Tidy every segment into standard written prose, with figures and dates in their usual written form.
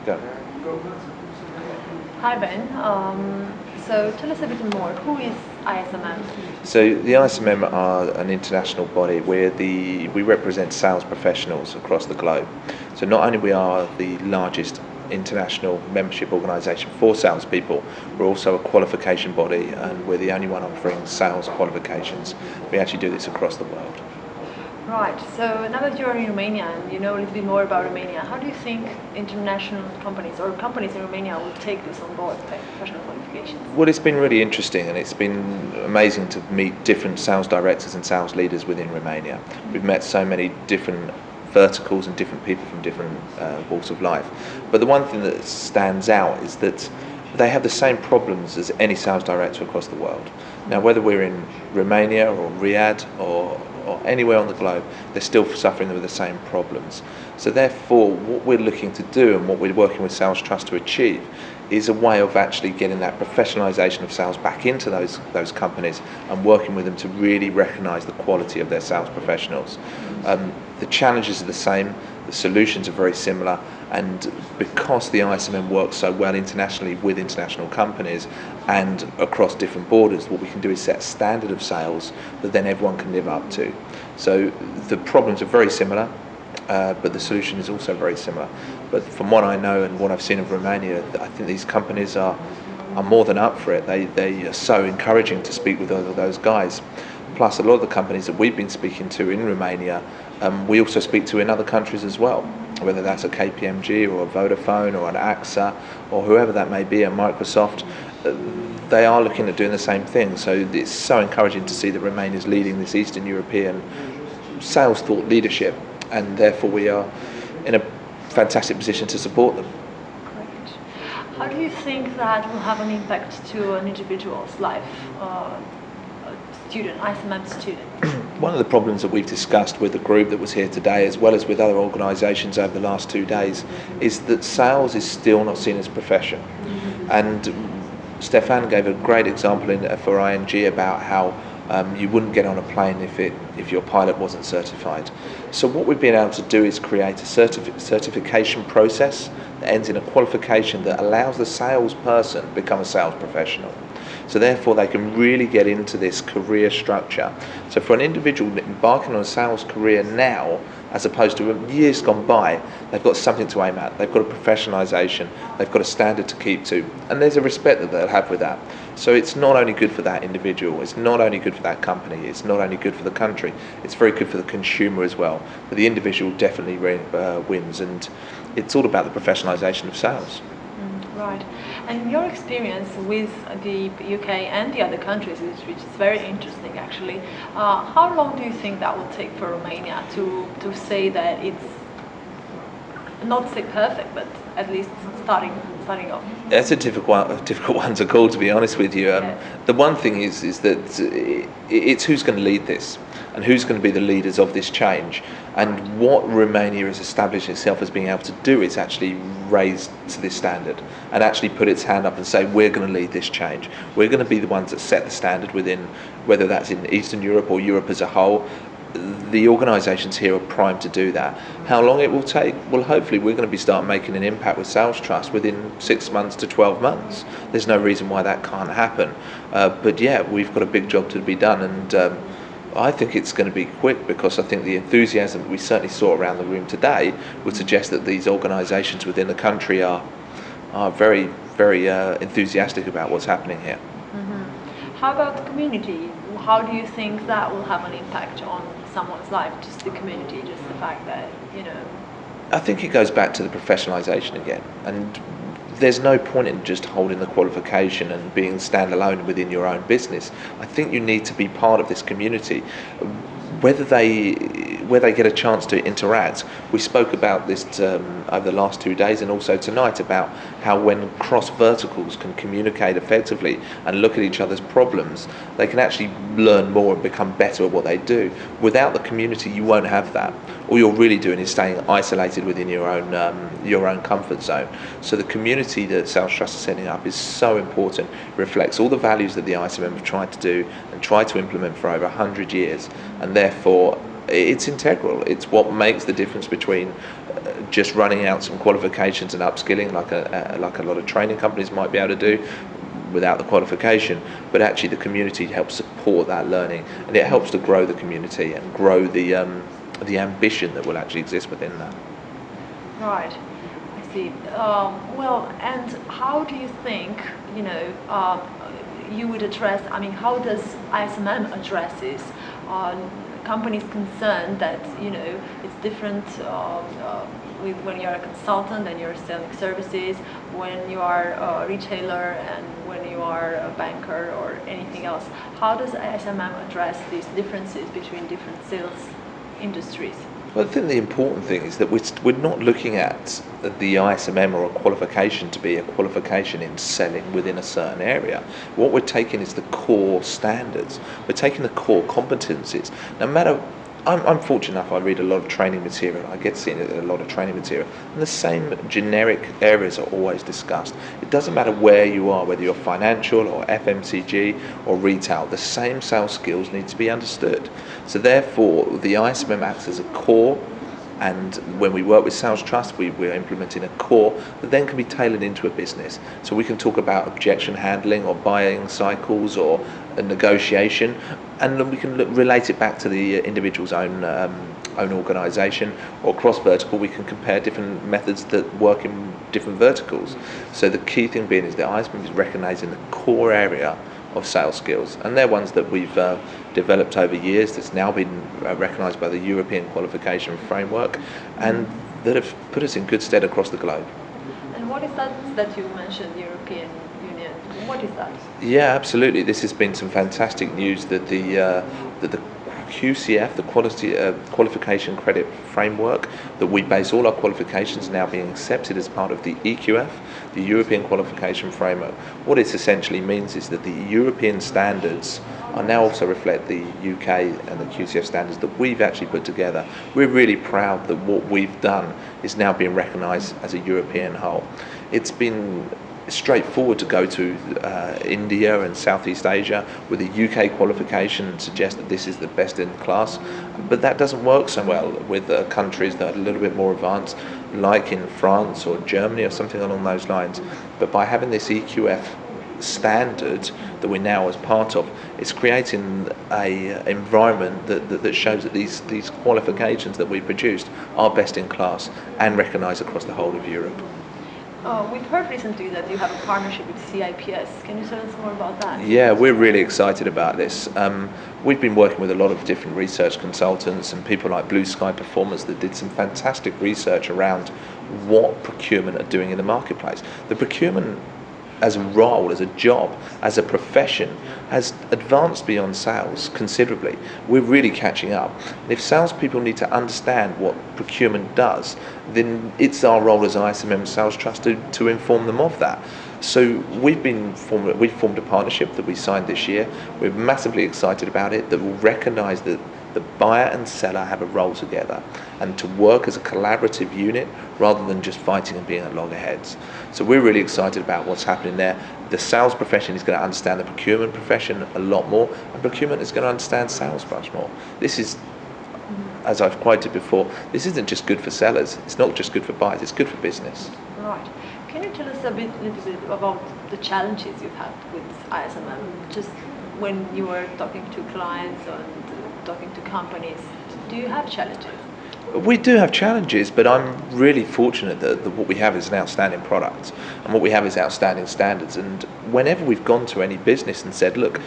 Go. Hi Ben, so tell us a bit more, who is ISMM? So the ISMM are an international body where we represent sales professionals across the globe. So not only we are the largest international membership organisation for salespeople, we're also a qualification body, and we're the only one offering sales qualifications. We actually do this across the world. Right, so now that you're in Romania and you know a little bit more about Romania, how do you think international companies or companies in Romania will take this on board, professional qualifications? Well, it's been really interesting, and it's been amazing to meet different sales directors and sales leaders within Romania. We've met so many different verticals and different people from different walks of life. But the one thing that stands out is that they have the same problems as any sales director across the world. Now, whether we're in Romania or Riyadh or anywhere on the globe, they're still suffering with the same problems. So therefore, what we're looking to do and what we're working with Salestrust to achieve is a way of actually getting that professionalisation of sales back into those companies and working with them to really recognise the quality of their sales professionals. The challenges are the same, the solutions are very similar, and because the ISMM works so well internationally with international companies and across different borders, what we can do is set a standard of sales that then everyone can live up to. So the problems are very similar, but the solution is also very similar. But from what I know and what I've seen of Romania, I think these companies are more than up for it. They are so encouraging to speak with all of those guys. Plus, a lot of the companies that we've been speaking to in Romania, we also speak to in other countries as well, whether that's a KPMG or a Vodafone or an AXA or whoever that may be, a Microsoft. They are looking at doing the same thing. So it's so encouraging to see that Romania is leading this Eastern European sales thought leadership, and therefore we are in a fantastic position to support them. Great. How do you think that will have an impact to an individual's life? Student, ISMM student. One of the problems that we've discussed with the group that was here today, as well as with other organisations over the last 2 days, is that sales is still not seen as a profession. And Stefan gave a great example for ING about how you wouldn't get on a plane if your pilot wasn't certified. So what we've been able to do is create a certification process that ends in a qualification that allows the salesperson to become a sales professional. So therefore they can really get into this career structure. So for an individual embarking on a sales career now, as opposed to years gone by, they've got something to aim at. They've got a professionalisation, they've got a standard to keep to, and there's a respect that they'll have with that. So it's not only good for that individual, it's not only good for that company, it's not only good for the country, it's very good for the consumer as well. But the individual definitely wins, and it's all about the professionalisation of sales. Right. And your experience with the UK and the other countries, which is very interesting actually, how long do you think that will take for Romania to say that it's, not say perfect, but at least starting off? That's a difficult one to call, to be honest with you. The one thing is that it's who's going to lead this and who's going to be the leaders of this change. And what Romania has established itself as being able to do is actually raise to this standard and actually put its hand up and say, we're going to lead this change. We're going to be the ones that set the standard within, whether that's in Eastern Europe or Europe as a whole. The organisations here are primed to do that. How long it will take? Well, hopefully we're going to start making an impact with Salestrust within 6 months to 12 months. There's no reason why that can't happen. But yeah, we've got a big job to be done, and I think it's going to be quick, because I think the enthusiasm we certainly saw around the room today would suggest that these organisations within the country are very, very enthusiastic about what's happening here. Mm-hmm. How about the community? How do you think that will have an impact on someone's life, just the community, just the fact that, you know? I think it goes back to the professionalisation again, and there's no point in just holding the qualification and being standalone within your own business. I think you need to be part of this community, where they get a chance to interact. We spoke about this over the last 2 days and also tonight about how when cross verticals can communicate effectively and look at each other's problems, they can actually learn more and become better at what they do. Without the community, you won't have that. All you're really doing is staying isolated within your own comfort zone. So the community that Salestrust is setting up is so important. It reflects all the values that the ISMM have tried to do and tried to implement for over 100 years, and therefore it's integral. It's what makes the difference between just running out some qualifications and upskilling like a lot of training companies might be able to do without the qualification, but actually the community helps support that learning, and it helps to grow the community and grow the ambition that will actually exist within that. Right, I see. Well, and how do you think, you would address, I mean, how does ISMM addresses companies concerned that, it's different with when you're a consultant and you're selling services, when you are a retailer and when you are a banker or anything else? How does ISMM address these differences between different sales industries? Well, I think the important thing is that we're not looking at the ISMM or a qualification to be a qualification in selling within a certain area. What we're taking is the core standards. We're taking the core competencies. No matter, I'm fortunate enough, I read a lot of training material. I get seen a lot of training material, and the same generic areas are always discussed. It doesn't matter where you are, whether you're financial or FMCG or retail, the same sales skills need to be understood. So therefore, the ISMM acts as a core, and when we work with Salestrust, we're implementing a core that then can be tailored into a business. So we can talk about objection handling or buying cycles or a negotiation, and then we can relate it back to the individual's own organisation, or cross-vertical. We can compare different methods that work in different verticals. So the key thing being is that ISMM is recognising the core area of sales skills, and they're ones that we've developed over years, that's now been recognised by the European qualification framework, and that have put us in good stead across the globe. And what is that you mentioned, European Union? What is that? Yeah, absolutely. This has been some fantastic news that the QCF, the Qualification Credit Framework, that we base all our qualifications now being accepted as part of the EQF, the European Qualification Framework. What it essentially means is that the European standards are now also reflect the UK and the QCF standards that we've actually put together. We're really proud that what we've done is now being recognised as a European whole. It's been straightforward to go to India and Southeast Asia with a UK qualification and suggest that this is the best in class, but that doesn't work so well with countries that are a little bit more advanced, like in France or Germany or something along those lines. But by having this EQF standard that we're now as part of, it's creating a environment that shows that these qualifications that we produced are best in class and recognised across the whole of Europe. We've heard recently that you have a partnership with CIPS. Can you tell us more about that? Yeah, we're really excited about this. We've been working with a lot of different research consultants and people like Blue Sky Performers that did some fantastic research around what procurement are doing in the marketplace. The procurement as a role, as a job, as a profession, has advanced beyond sales considerably. We're really catching up. And if salespeople need to understand what procurement does, then it's our role as ISMM Sales Trust to inform them of that. So we've formed a partnership that we signed this year. We're massively excited about it, that will recognise that the buyer and seller have a role together and to work as a collaborative unit rather than just fighting and being at loggerheads. So we're really excited about what's happening there. The sales profession is going to understand the procurement profession a lot more, and procurement is going to understand sales much more. This is, as I've quoted before, this isn't just good for sellers, it's not just good for buyers, it's good for business. Right. Can you tell us a little bit about the challenges you've had with ISMM? Just when you were talking to clients and talking to companies, do you have challenges? We do have challenges, but I'm really fortunate that what we have is an outstanding product, and what we have is outstanding standards. And whenever we've gone to any business and said, look,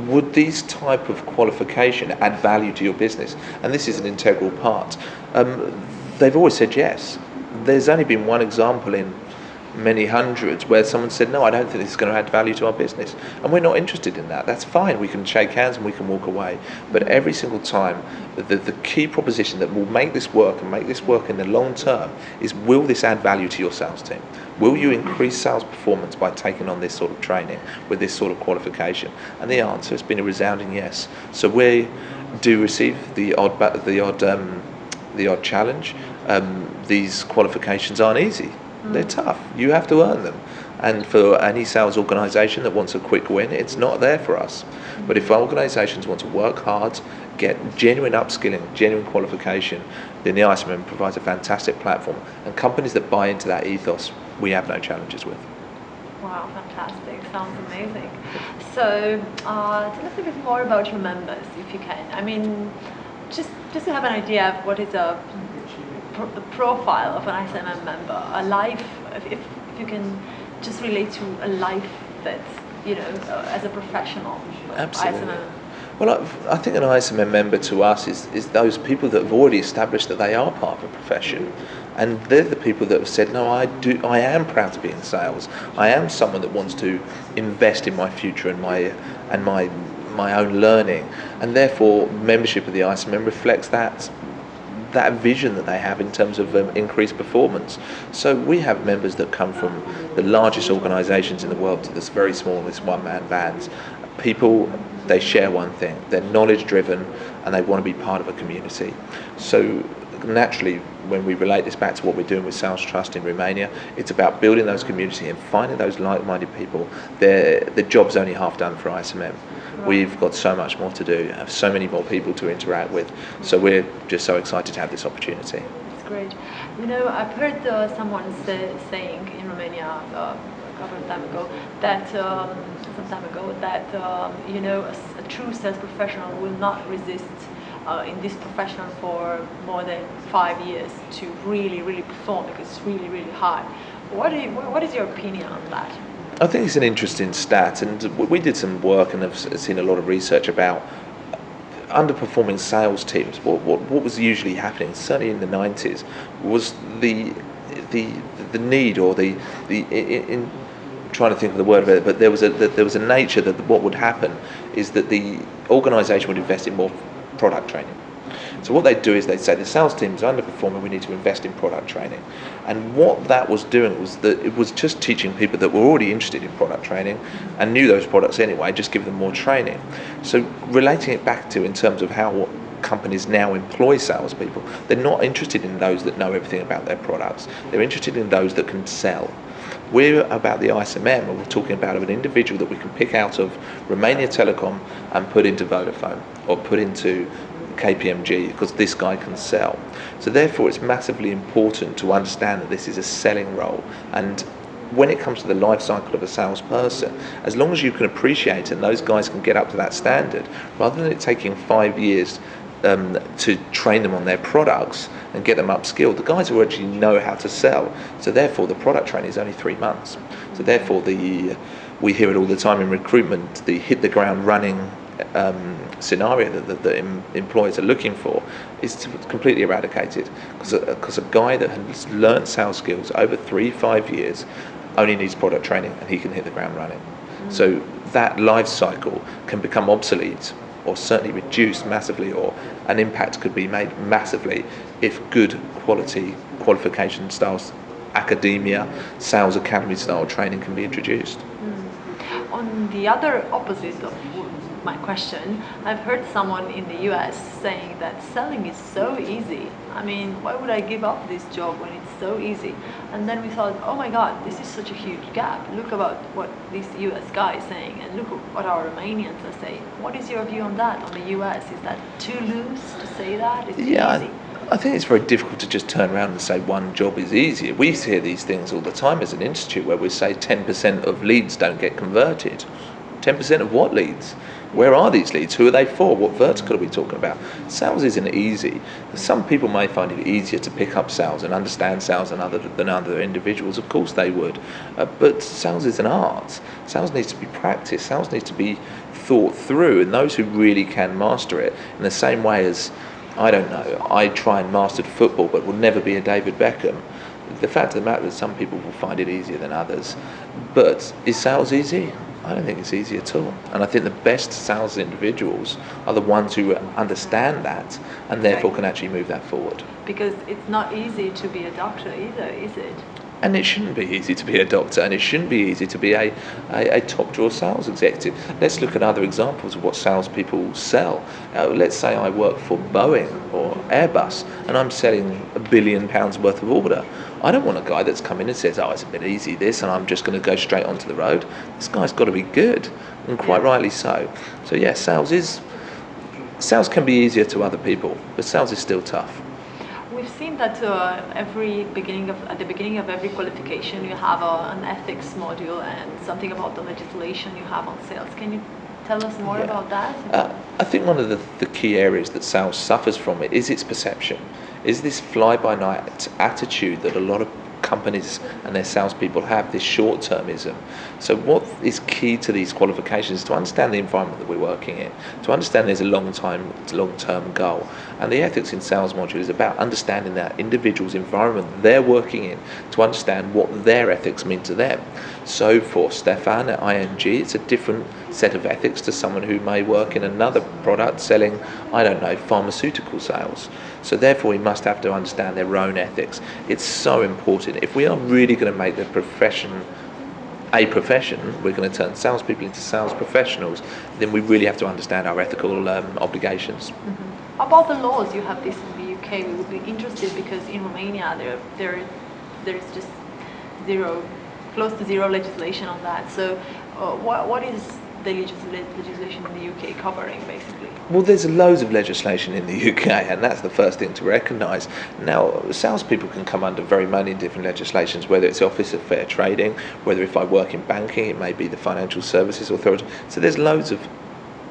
would these type of qualification add value to your business? And this is an integral part. They've always said yes. There's only been one example in many hundreds where someone said, no, I don't think this is going to add value to our business, and we're not interested in that. That's fine, we can shake hands and we can walk away. But every single time, the key proposition that will make this work and make this work in the long term is, will this add value to your sales team? Will you increase sales performance by taking on this sort of training with this sort of qualification? And the answer has been a resounding yes. So we do receive the odd challenge. These qualifications aren't easy. They're tough. You have to earn them. And for any sales organisation that wants a quick win, it's not there for us. But if organisations want to work hard, get genuine upskilling, genuine qualification, then the ISMM provides a fantastic platform. And companies that buy into that ethos, we have no challenges with. Wow, fantastic. Sounds amazing. So tell us a bit more about your members, if you can. I mean, just to have an idea of what is the profile of an ISMM member, a life, if you can just relate to a life that's, as a professional. Absolutely. ISMM. Well, I think an ISMM member to us is those people that have already established that they are part of a profession, and they're the people that have said, no, I am proud to be in sales. I am someone that wants to invest in my future and my own learning, and therefore membership of the ISMM reflects that vision that they have in terms of increased performance. So we have members that come from the largest organisations in the world to this very smallest one-man bands. People, they share one thing, they're knowledge driven and they want to be part of a community. So naturally, when we relate this back to what we're doing with Salestrust in Romania, it's about building those communities and finding those like-minded people. The job's only half done for ISMM. We've got so much more to do, have so many more people to interact with, so we're just so excited to have this opportunity. That's great. I've heard someone saying in Romania a couple of time ago that a true sales professional will not resist in this profession for more than 5 years to really perform, because it's really hard. What is your opinion on that? I think it's an interesting stat, and we did some work and have seen a lot of research about underperforming sales teams. What was usually happening, certainly in the 90s, was the need, or in trying to think of the word of it, but there was a nature that what would happen is that the organisation would invest in more product training. So what they'd do is they'd say the sales team's underperforming, we need to invest in product training. And what that was doing was that it was just teaching people that were already interested in product training and knew those products anyway, just give them more training. So relating it back to in terms of how companies now employ salespeople, they're not interested in those that know everything about their products. They're interested in those that can sell. We're about the ISMM, and we're talking about an individual that we can pick out of Romania Telecom and put into Vodafone or put into KPMG, because this guy can sell. So therefore it's massively important to understand that this is a selling role, and when it comes to the life cycle of a salesperson, as long as you can appreciate it and those guys can get up to that standard, rather than it taking 5 years to train them on their products and get them upskilled, the guys who actually know how to sell. So therefore the product training is only 3 months. So therefore we hear it all the time in recruitment, the hit the ground running scenario that the employers are looking for is completely eradicated, because a guy that has learned sales skills over 3-5 years only needs product training and he can hit the ground running. So that life cycle can become obsolete, or certainly reduced massively, or an impact could be made massively if good quality qualification styles, academia, sales academy style training can be introduced. On the other opposite of my question, I've heard someone in the US saying that selling is so easy. I mean, why would I give up this job when it's so easy? And then we thought, oh my God, this is such a huge gap. Look about what this US guy is saying, and look what our Romanians are saying. What is your view on that, on the US? Is that too loose to say that? Is it easy? I think it's very difficult to just turn around and say one job is easier. We hear these things all the time as an institute, where we say 10% of leads don't get converted. 10% of what leads? Where are these leads? Who are they for? What vertical are we talking about? Sales isn't easy. Some people may find it easier to pick up sales and understand sales than other individuals. Of course they would. But sales is an art. Sales needs to be practiced. Sales needs to be thought through. And those who really can master it, in the same way as, I don't know, I try and master football but will never be a David Beckham. The fact of the matter is some people will find it easier than others. But is sales easy? I don't think it's easy at all. And I think the best sales individuals are the ones who understand that and therefore can actually move that forward. Because it's not easy to be a doctor either, is it? And it shouldn't be easy to be a doctor, and it shouldn't be easy to be a top drawer sales executive. Let's look at other examples of what salespeople sell. Let's say I work for Boeing or Airbus, and I'm selling £1 billion worth of order. I don't want a guy that's come in and says, oh, it's a bit easy this, and I'm just going to go straight onto the road. This guy's got to be good, and quite rightly so. So yeah, sales can be easier to other people, but sales is still tough. We've seen that at the beginning of every qualification, you have an ethics module and something about the legislation you have on sales. Can you tell us more about that? I think one of the key areas that sales suffers from it is its perception. Is this fly-by-night attitude that a lot of companies and their salespeople have, this short-termism. So what is key to these qualifications is to understand the environment that we're working in, to understand there's a long-term goal. And the ethics in sales module is about understanding that individual's environment they're working in, to understand what their ethics mean to them. So for Stefan at ING, it's a different set of ethics to someone who may work in another product selling, I don't know, pharmaceutical sales. So therefore we must have to understand their own ethics. It's so important. If we are really going to make the profession a profession, we're going to turn salespeople into sales professionals, then we really have to understand our ethical obligations. Mm-hmm. About the laws, you have this in the UK. We would be interested because in Romania there's just close to zero legislation on that. So what is the legislation in the UK covering, basically? Well, there's loads of legislation in the UK, and that's the first thing to recognise. Now, salespeople can come under very many different legislations, whether it's Office of Fair Trading, whether if I work in banking, it may be the Financial Services Authority. So there's loads of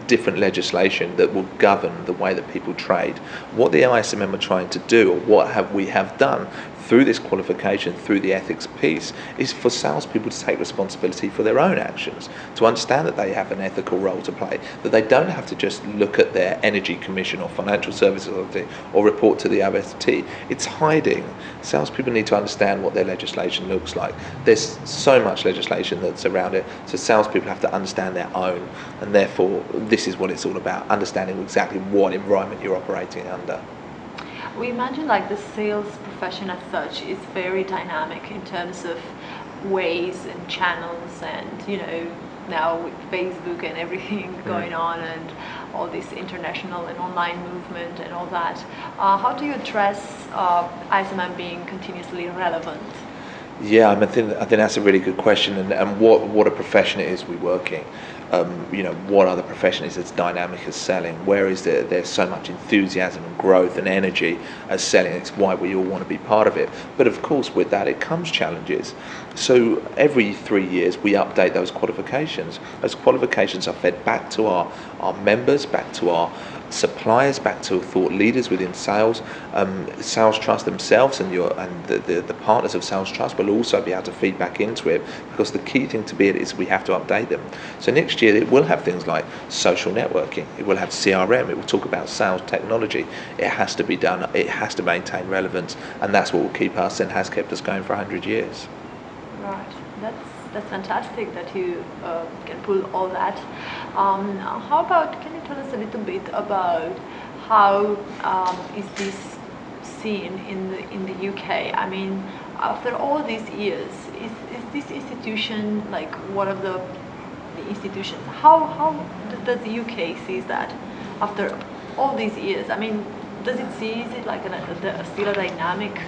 different legislation that will govern the way that people trade. What the ISMM are trying to do, or what we have done through this qualification, through the ethics piece, is for salespeople to take responsibility for their own actions, to understand that they have an ethical role to play, that they don't have to just look at their Energy Commission or Financial Services Authority or report to the OST. It's hiding. Salespeople need to understand what their legislation looks like. There's so much legislation that's around it, so salespeople have to understand their own, and therefore this is what it's all about, understanding exactly what environment you're operating under. We imagine like the sales profession as such is very dynamic in terms of ways and channels, and now with Facebook and everything going on and all this international and online movement and all that. How do you address ISMM being continuously relevant? Yeah, I think that's a really good question, and what a profession it is we work in. What other profession is as dynamic as selling? Where is there's so much enthusiasm and growth and energy as selling? It's why we all want to be part of it. But of course, with that, it comes challenges. So every 3 years, we update those qualifications. Those qualifications are fed back to our members, back to our suppliers, back to thought leaders within sales. Salestrust themselves and the partners of Salestrust will also be able to feed back into it, because the key thing to be it is we have to update them. So next year it will have things like social networking, it will have CRM, it will talk about sales technology. It has to be done, it has to maintain relevance, and that's what will keep us and has kept us going for 100 years. Right, that's fantastic that you can pull all that. How about, can you tell us a little bit about how is this seen in the UK? I mean, after all these years, is this institution like one of the institutions? How does the UK sees that after all these years? I mean, does it see, is it like still a dynamic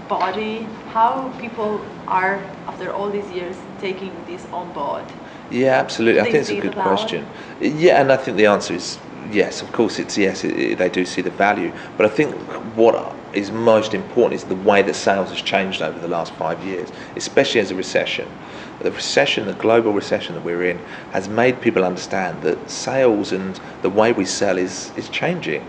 body? How people are, after all these years, taking this on board? Yeah, absolutely. I think it's a good question. Yeah, and I think the answer is yes. Of course, it's yes. They do see the value, but I think what is most important is the way that sales has changed over the last 5 years, especially as a recession. The global recession that we're in, has made people understand that sales and the way we sell is changing,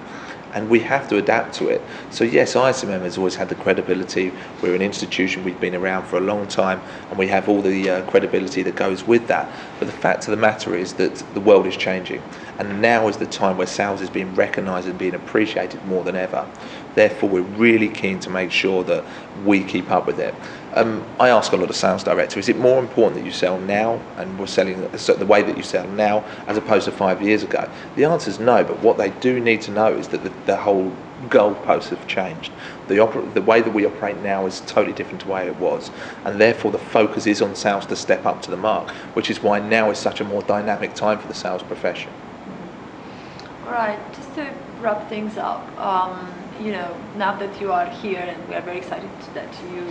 and we have to adapt to it. So yes, ISMM has always had the credibility. We're an institution, we've been around for a long time, and we have all the credibility that goes with that. But the fact of the matter is that the world is changing, and now is the time where sales is being recognised and being appreciated more than ever. Therefore, we're really keen to make sure that we keep up with it. I ask a lot of sales directors, is it more important that you sell now and we're selling the way that you sell now as opposed to 5 years ago? The answer is no, but what they do need to know is that the whole goalposts have changed. The way that we operate now is totally different to the way it was, and therefore the focus is on sales to step up to the mark, which is why now is such a more dynamic time for the sales profession. All right, just to wrap things up, you know, now that you are here, and we are very excited that you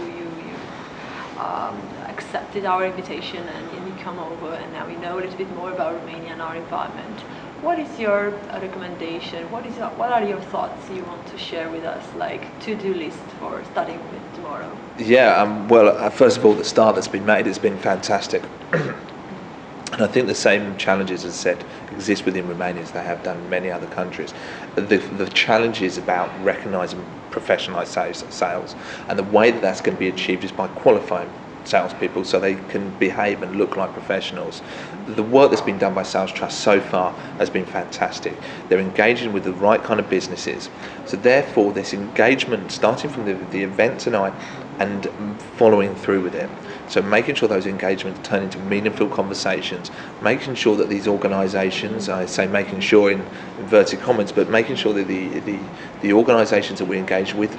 accepted our invitation and you come over, and now we know a little bit more about Romania and our environment. What is your recommendation? What are your thoughts you want to share with us, like to-do list for starting with tomorrow? Yeah, well, first of all, the start that's been made has been fantastic. And I think the same challenges, as I said, exist within Romania as they have done in many other countries. The challenge is about recognising professionalised sales, and the way that that's going to be achieved is by qualifying salespeople so they can behave and look like professionals. The work that's been done by Salestrust so far has been fantastic. They're engaging with the right kind of businesses. So therefore, this engagement, starting from the event tonight and following through with it. So making sure those engagements turn into meaningful conversations, making sure that these organisations, I say making sure in inverted commas, but making sure that the organisations that we engage with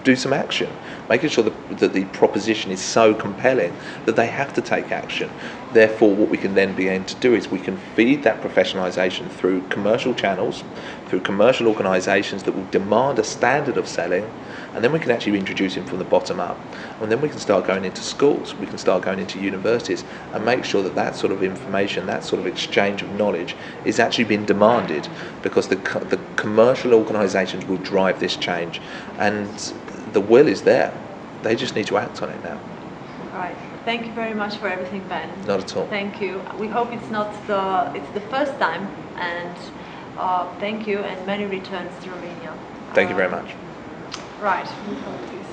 do some action, making sure that the proposition is so compelling that they have to take action. Therefore, what we can then begin to do is we can feed that professionalisation through commercial channels, through commercial organisations that will demand a standard of selling, and then we can actually introduce it from the bottom up. And then we can start going into schools, we can start going into universities, and make sure that that sort of information, that sort of exchange of knowledge is actually being demanded, because the commercial organisations will drive this change, and the will is there. They just need to act on it now. All right. Thank you very much for everything, Ben. Not at all. Thank you. We hope it's the first time, and thank you, and many returns to Romania. Thank you very much. Right. We hope this.